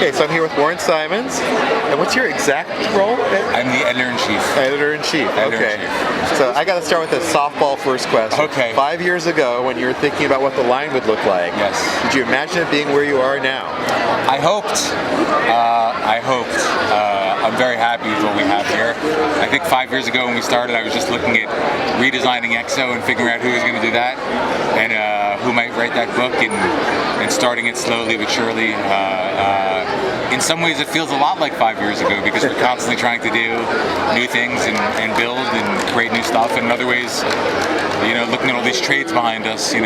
Okay, so I'm here with Warren Simons. And what's your exact role? I'm the editor-in-chief. Editor-in-chief, okay. Editor-in-chief. So I got to start with a softball first question. Okay. 5 years ago, when you were thinking about what the line would look like, Yes. did you imagine it being where you are now? I hoped. I'm very happy with what we have here. I think 5 years ago when we started, I was just looking at redesigning EXO and figuring out who was going to do that and who might write that book and starting it slowly but surely. In some ways, it feels a lot like 5 years ago because we're constantly trying to do new things and build and create new stuff. And in other ways, looking at all these trades behind us, you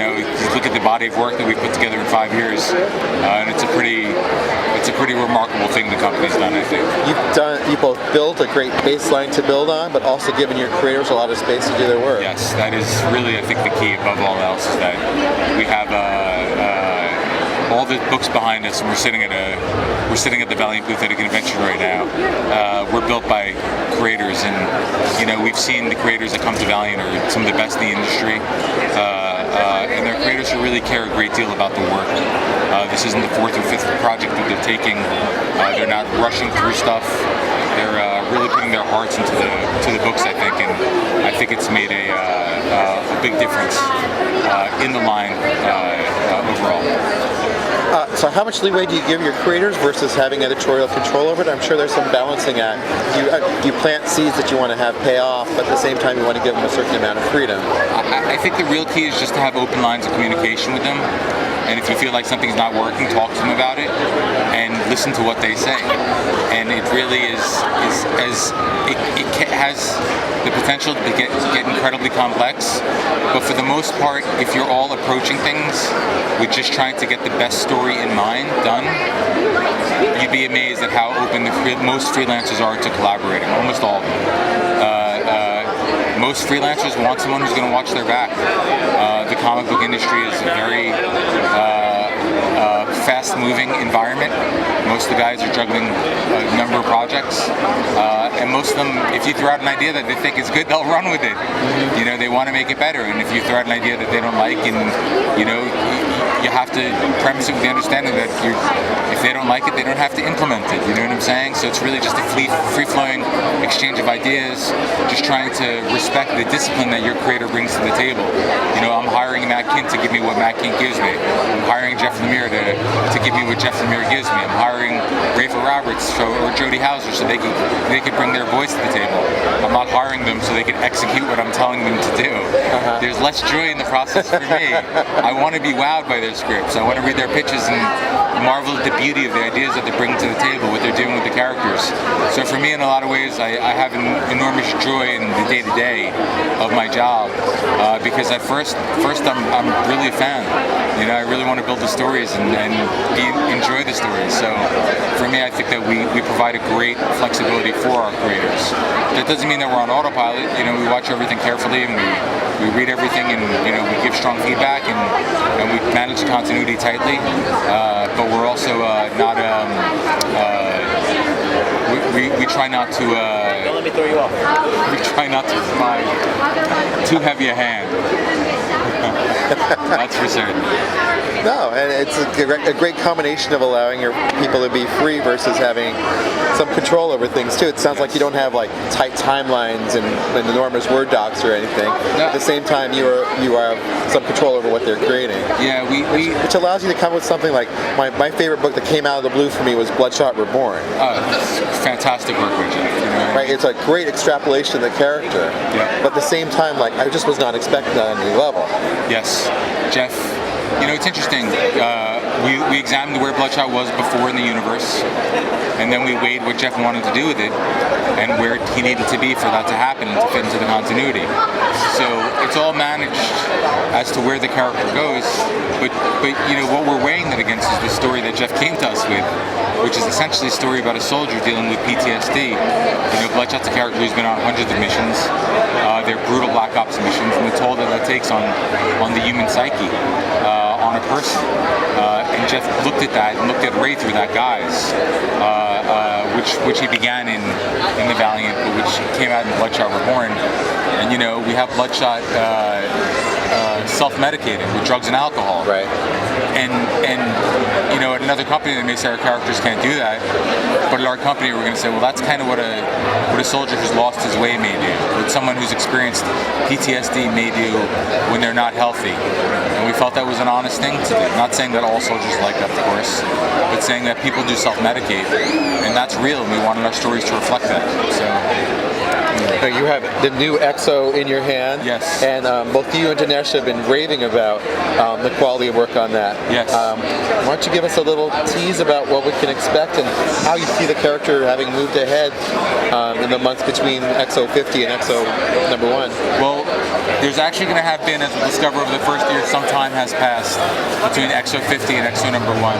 look at the body of work that we've put together in 5 years, and it's a pretty remarkable thing the company's done, I think. You both built a great baseline to build on, but also given your creators a lot of space to do their work. Yes, that is really, I think, the key above all else is that we have all the books behind us, and we're sitting at the Valiant booth at a convention right now. We're built by creators, and we've seen the creators that come to Valiant are some of the best in the industry, and they're creators who really care a great deal about the work. This isn't the fourth or fifth project that they're taking. They're not rushing through stuff. They're really putting their hearts into the books, I think, and I think it's made a big difference in the line overall. So how much leeway do you give your creators versus having editorial control over it? I'm sure there's some balancing act. You plant seeds that you want to have pay off, but at the same time you want to give them a certain amount of freedom. I think the real key is just to have open lines of communication with them. And if you feel like something's not working, talk to them about it and listen to what they say. And it really it has the potential to get incredibly complex. But for the most part, if you're all approaching things with just trying to get the best story in mind done, you'd be amazed at how open most freelancers are to collaborating. Almost all of them. Most freelancers want someone who's going to watch their back. The comic book industry is a very fast-moving environment. Most of the guys are juggling a number of projects, and most of them, if you throw out an idea that they think is good, they'll run with it. They want to make it better, and if you throw out an idea that they don't like, and you have to premise it with the understanding that if they don't like it, they don't have to implement it. You know what I'm saying? So it's really just a free-flowing exchange of ideas, just trying to respect the discipline that your creator brings to the table. I'm hiring Matt Kint to give me what Matt Kint gives me. I'm hiring Jeff Lemire to give me what Jeff Lemire gives me. I'm hiring Rafer Roberts or Jody Hauser so they could bring their voice to the table. I'm not hiring them so they can execute what I'm telling them to do. There's less joy in the process for me. I want to be wowed by their scripts. I want to read their pitches and marvel at the beauty of the ideas that they bring to the table, what they're doing with the characters. So for me, in a lot of ways, I have an enormous joy in the day-to-day of my job because at first I'm really a fan. I really want to build the stories and enjoy the stories. So for me, I think that we provide a great flexibility for our creators. That doesn't mean that we're on autopilot. We watch everything carefully and we read everything and we give strong feedback and we manage the continuity tightly. But we're also not. We try not to. Don't let me throw you off. We try not to provide too heavy a hand. That's for certain. No, and it's a great combination of allowing your people to be free versus having some control over things too. It sounds like you don't have like tight timelines and enormous Word docs or anything. No. At the same time, you have some control over what they're creating. Yeah, which allows you to come with something like my favorite book that came out of the blue for me was Bloodshot Reborn. Fantastic work with Jeff. Right, it's a great extrapolation of the character. Yeah. But at the same time, I just was not expecting that on any level. Yes, Jeff. It's interesting. We examined where Bloodshot was before in the universe, and then we weighed what Jeff wanted to do with it, and where he needed to be for that to happen and to fit into the continuity. So it's all managed as to where the character goes, but what we're weighing that against is the story that Jeff came to us with, which is essentially a story about a soldier dealing with PTSD. Bloodshot's a character who's been on hundreds of missions. They're brutal Black Ops missions, and the toll that takes on the human psyche, on a person. And Jeff looked at that and looked at Ray through that guise, which he began in the Valiant, but which came out in Bloodshot Reborn. And we have Bloodshot self-medicating with drugs and alcohol. Right. And at another company they may say our characters can't do that, but at our company we're going to say, well, that's kind of what a soldier who's lost his way may do, what someone who's experienced PTSD may do when they're not healthy. And we felt that was an honest thing to do. Not saying that all soldiers are like that, of course, but saying that people do self-medicate, and that's real, and we wanted our stories to reflect that. So. You have the new EXO in your hand. Yes. And both you and Dinesh have been raving about the quality of work on that. Yes. Why don't you give us a little tease about what we can expect and how you see the character having moved ahead in the months between EXO 50 and EXO number 1? Well, there's actually going to have been, as we'll discover over the first year, some time has passed between EXO 50 and EXO number 1.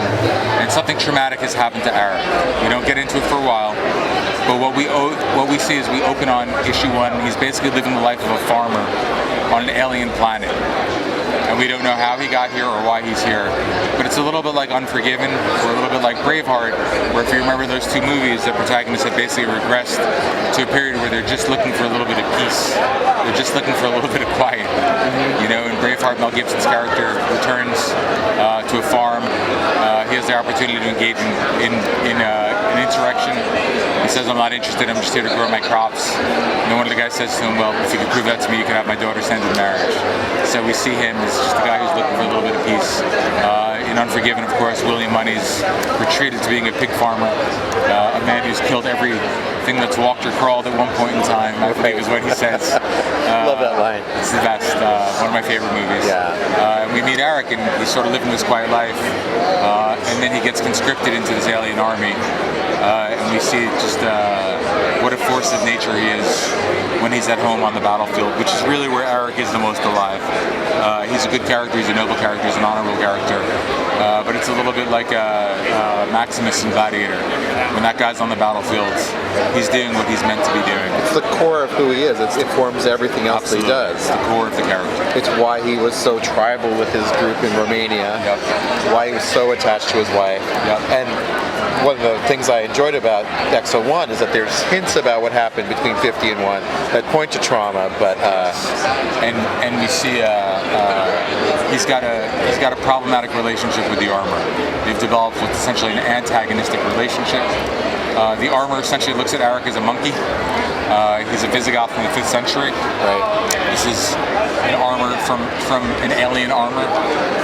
And something traumatic has happened to Eric. We don't get into it for a while. But what we see is we open on issue 1. He's basically living the life of a farmer on an alien planet. And we don't know how he got here or why he's here. But it's a little bit like Unforgiven, or a little bit like Braveheart, where if you remember those two movies, the protagonists had basically regressed to a period where they're just looking for a little bit of peace. They're just looking for a little bit of quiet. In Braveheart, Mel Gibson's character returns to a farm. He has the opportunity to engage in an insurrection. He says, I'm not interested, I'm just here to grow my crops. And then one of the guys says to him, well, if you could prove that to me, you could have my daughter sent in marriage. So we see him as just a guy who's looking for a little bit of peace. In Unforgiven, of course, William Money's retreated to being a pig farmer, a man who's killed everything that's walked or crawled at one point in time, I believe is what he says. Love that line. It's the best, one of my favorite movies. Yeah. And we meet Eric, and he's sort of living this quiet life, and then he gets conscripted into this alien army. And we see just what a force of nature he is when he's at home on the battlefield, which is really where Eric is the most alive. He's a good character, he's a noble character, he's an honorable character, but it's a little bit like Maximus in Gladiator. When that guy's on the battlefield, he's doing what he's meant to be doing. It's the core of who he is. It informs everything else Absolutely. he does. It's the core of the character. It's why he was so tribal with his group in Romania, why he was so attached to his wife. And one of the things I enjoyed about EXO 1 is that there's hints about what happened between 50 and 1 that point to trauma, but and we see he's got a problematic relationship with the armor. They've developed what's essentially an antagonistic relationship. The armor essentially looks at Eric as a monkey. He's a Visigoth from the 5th century. right. This is an armor from an alien armor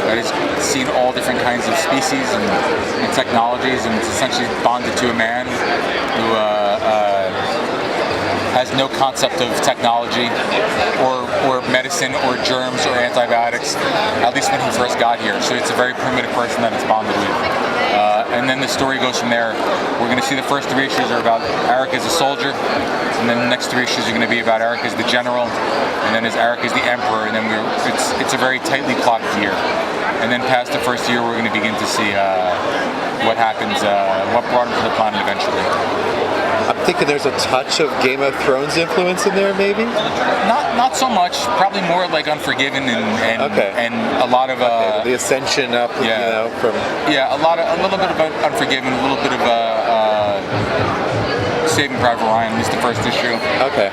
that has seen all different kinds of species and technologies, and it's essentially bonded to a man who has no concept of technology or medicine or germs or antibiotics, at least when he first got here. So it's a very primitive person that it's bonded with. And then the story goes from there. We're going to see the first 3 issues are about Eric as a soldier, and then the next 3 issues are going to be about Eric as the general, and then as Eric as the emperor, and then it's a very tightly clocked year. And then past the first year, we're going to begin to see what happens, what brought him to the planet eventually. I'm thinking there's a touch of Game of Thrones influence in there, maybe? Not so much. Probably more like Unforgiven and a lot of the ascension up, from a little bit of Unforgiven, a little bit of Saving Private Ryan, at least the first issue. Okay.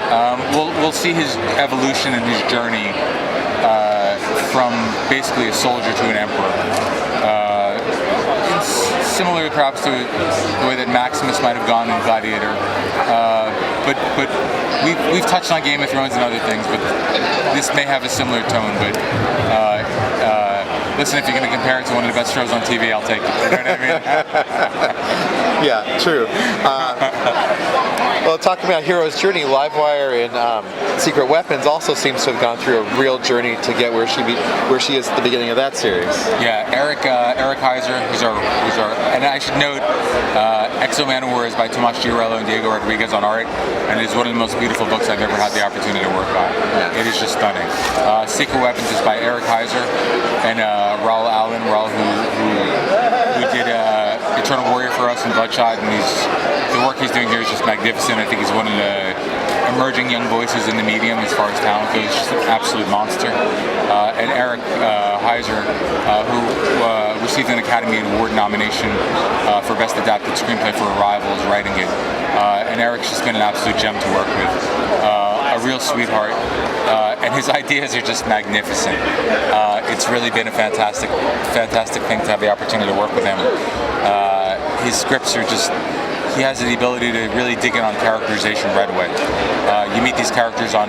We'll see his evolution and his journey from basically a soldier to an emperor. Similar perhaps to the way that Maximus might have gone in Gladiator, but we've touched on Game of Thrones and other things, but this may have a similar tone. But listen, if you're going to compare it to one of the best shows on TV, I'll take it. You know what I mean? Yeah, true. Well, talking about Hero's Journey, Livewire and Secret Weapons also seems to have gone through a real journey to get where she is at the beginning of that series. Yeah, Eric Heiser, who's our, and I should note, XMen is by Tomas Giorello and Diego Rodriguez on art, and it is one of the most beautiful books I've ever had the opportunity to work on. Yeah. It is just stunning. Secret Weapons is by Eric Heiser and Raul Allen, who did Eternal Warrior for us and Bloodshot, and the work he's doing here is just magnificent. I think he's one of the emerging young voices in the medium as far as talent goes, just an absolute monster. And Eric Heiser, who received an Academy Award nomination for Best Adapted Screenplay for Arrival, is writing it. And Eric's just been an absolute gem to work with. A a real sweetheart, and his ideas are just magnificent. It's really been a fantastic thing to have the opportunity to work with him. His scripts are just, he has the ability to really dig in on characterization right away. You meet these characters on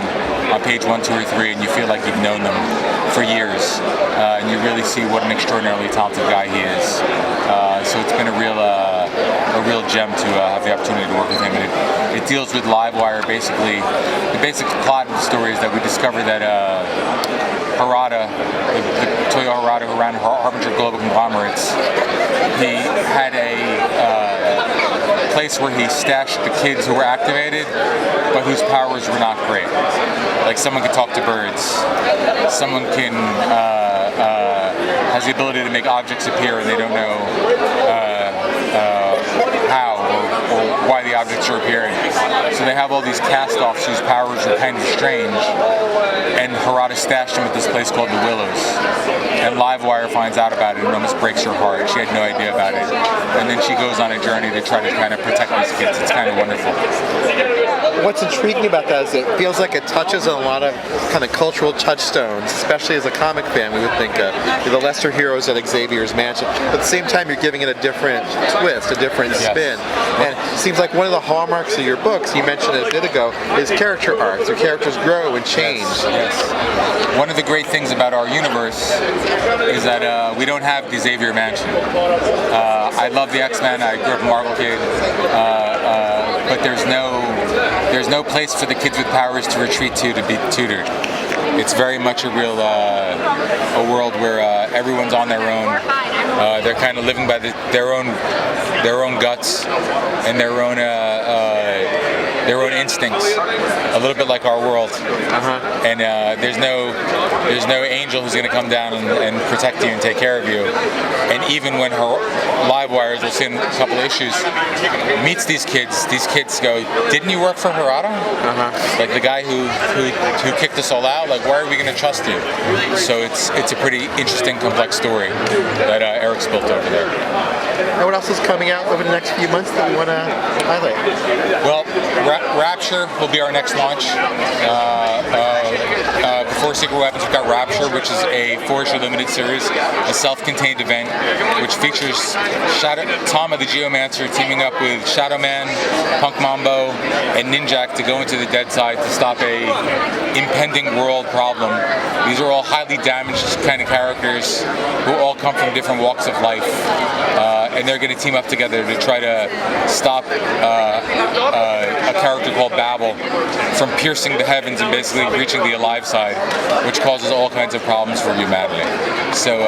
page 1, 2, or 3, and you feel like you've known them for years, and you really see what an extraordinarily talented guy he is. So it's been a real gem to have the opportunity to work with him. And it deals with Livewire. Basically, the basic plot of the story is that we discover that Harada, the Toyo Harada who ran Harbinger Global Conglomerates, he had a place where he stashed the kids who were activated, but whose powers were not great. Like someone could talk to birds, someone can has the ability to make objects appear and they don't know how or why the objects are appearing. So they have all these cast-offs whose powers are kind of strange, and Harada stashed them at this place called the Willows. And Livewire finds out about it and almost breaks her heart. She had no idea about it. And then she goes on a journey to try to kind of protect these kids. It's kind of wonderful. What's intriguing about that is it feels like it touches on a lot of kind of cultural touchstones, especially as a comic fan we would think of. The lesser heroes at Xavier's Mansion. But at the same time, you're giving it a different twist, a different spin. And it seems like one of the hallmarks of your books, you mentioned it a bit ago, is character arcs. The characters grow and change. Yes. One of the great things about our universe is that we don't have the Xavier Mansion. I love the XMen. I grew up a Marvel kid, but there's no place for the kids with powers to retreat to be tutored. It's very much a real a world where everyone's on their own. They're kind of living by their own guts and their own instincts, a little bit like our world. And there's no angel who's going to come down and protect you and take care of you. And even when Livewires, we'll see in a couple of issues, meets these kids go, "Didn't you work for Harada? Like the guy who kicked us all out? Like, why are we going to trust you?" So it's a pretty interesting, complex story that Eric's built over there. And what else is coming out over the next few months that we want to highlight? Well, Rapture will be our next launch. Before Secret Weapons, we've got Rapture, which is a 4-issue limited series, a self-contained event, which features Tama the Geomancer teaming up with Shadow Man, Punk Mambo, and Ninjak to go into the dead side to stop a impending world problem. These are all highly damaged kind of characters who all come from different walks of life. And they're going to team up together to try to stop a character called Babel from piercing the heavens and basically reaching the alive side, which causes all kinds of problems for humanity. So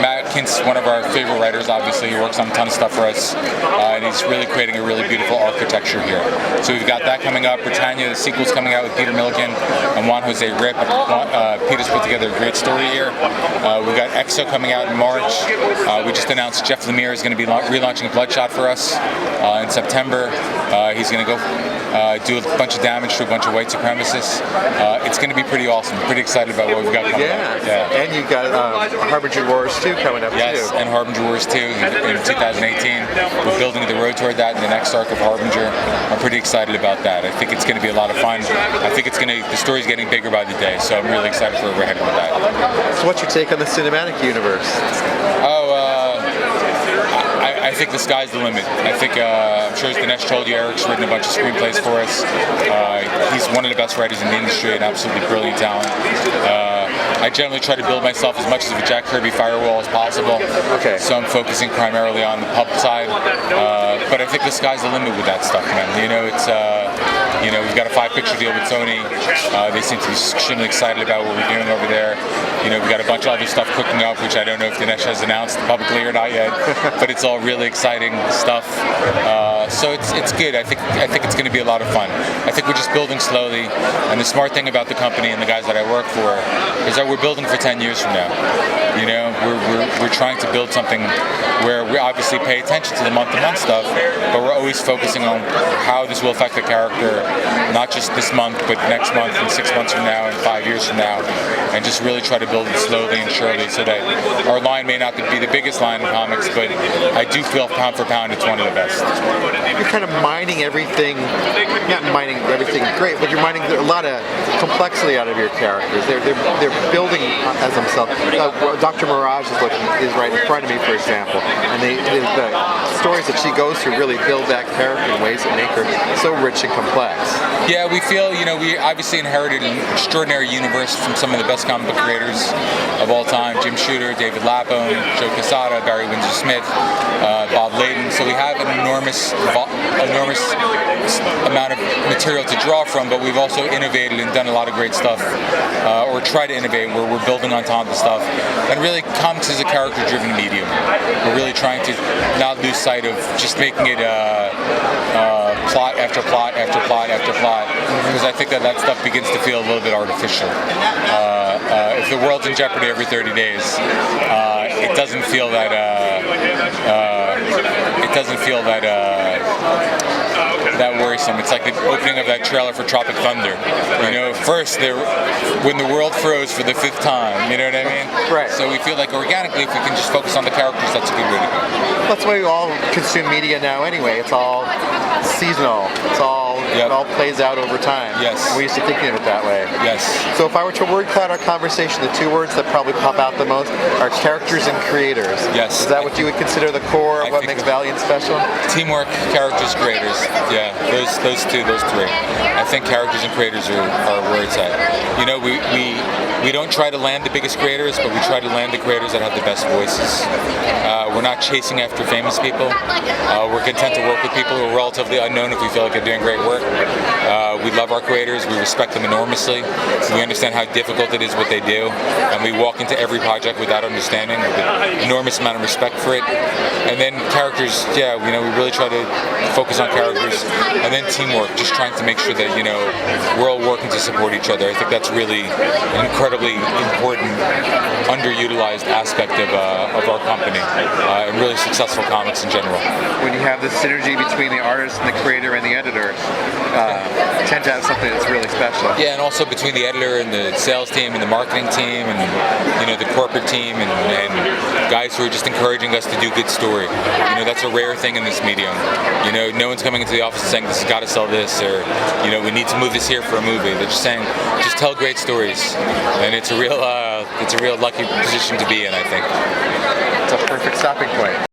Matt Kint's one of our favorite writers, obviously. He works on a ton of stuff for us, and he's really creating a really beautiful architecture here. So we've got that coming up. Britannia, the sequel's coming out with Peter Milligan and Juan Jose Rip. Peter's put together a great story here. We've got EXO coming out in March. We just announced Jeff Lemire is going to be relaunching Bloodshot for us in September. He's going to go do a bunch of damage to a bunch of white supremacists. It's going to be pretty awesome. Pretty excited about what we've got coming up. Yeah, and you've got Harbinger Wars 2 coming up too. And Harbinger Wars 2 in 2018. We're building the road toward that in the next arc of Harbinger. I'm pretty excited about that. I think it's going to be a lot of fun. I think the story's getting bigger by the day, so I'm really excited for where we're headed with that. So what's your take on the cinematic universe? I think the sky's the limit. I think, I'm sure as Dinesh told you, Eric's written a bunch of screenplays for us. He's one of the best writers in the industry, an absolutely brilliant talent. I generally try to build myself as much as a Jack Kirby firewall as possible. Okay. So I'm focusing primarily on the pulp side. But I think the sky's the limit with that stuff, man. We've got a 5-picture deal with Sony. They seem to be extremely excited about what we're doing over there. We've got a bunch of other stuff cooking up, which I don't know if Dinesh has announced publicly or not yet, but it's all really exciting stuff. So it's good. I think it's going to be a lot of fun. I think we're just building slowly, and the smart thing about the company and the guys that I work for is that we're building for 10 years from now. We're trying to build something where we obviously pay attention to the month-to-month stuff, but we're always focusing on how this will affect the character not just this month, but next month and 6 months from now and 5 years from now, and just really try to build it slowly and surely so that our line may not be the biggest line in comics, but I do feel pound for pound it's one of the best. You're kind of mining everything, not mining everything great, but you're mining a lot of complexity out of your characters. They're building as themselves. Dr. Mirage is right in front of me, for example, and the stories that she goes through really build that character in ways that make her so rich and complex. Yeah, we feel, we obviously inherited an extraordinary universe from some of the best comic book creators of all time: Jim Shooter, David Lapham, Joe Quesada, Barry Windsor-Smith, Bob Layden. So we have an enormous amount of material to draw from, but we've also innovated and done a lot of great stuff, or try to innovate, where we're building on top of stuff. And really, comics is a character-driven medium. We're really trying to not lose sight of just making it plot after plot after plot after plot, because I think that stuff begins to feel a little bit artificial. If the world's in jeopardy every 30 days, it doesn't feel that that worrisome. It's like the opening of that trailer for Tropic Thunder. First when the world froze for the 5th time. You know what I mean? Right. So we feel like organically, if we can just focus on the characters, that's a good way to go. That's the way we all consume media now anyway. It's all seasonal. It all plays out over time. Yes. We're used to thinking of it that way. Yes. So if I were to word cloud our conversation, the 2 words that probably pop out the most are characters and creators. Yes. Is that what you would consider the core of what makes Valiant special? Teamwork, characters, creators. Yeah, those 3. I think characters and creators are where it's at. We don't try to land the biggest creators, but we try to land the creators that have the best voices. We're not chasing after famous people. We're content to work with people who are relatively unknown if we feel like they're doing great work. We love our creators. We respect them enormously. We understand how difficult it is what they do, and we walk into every project with that understanding, with an enormous amount of respect for it. And then characters, we really try to focus on characters, and then teamwork, just trying to make sure that we're all working to support each other. I think that's really an incredibly important, underutilized aspect of our company, and really successful comics in general. When you have the synergy between the artist and the creator and the editor, tend to have something that's really special. Yeah, and also between the editor and the sales team and the marketing team and the corporate team and guys who are just encouraging us to do good story. That's a rare thing in this medium. No one's coming into the office and saying this has got to sell this, or we need to move this here for a movie. They're just saying just tell great stories, and it's a real lucky position to be in, I think. It's a perfect stopping point.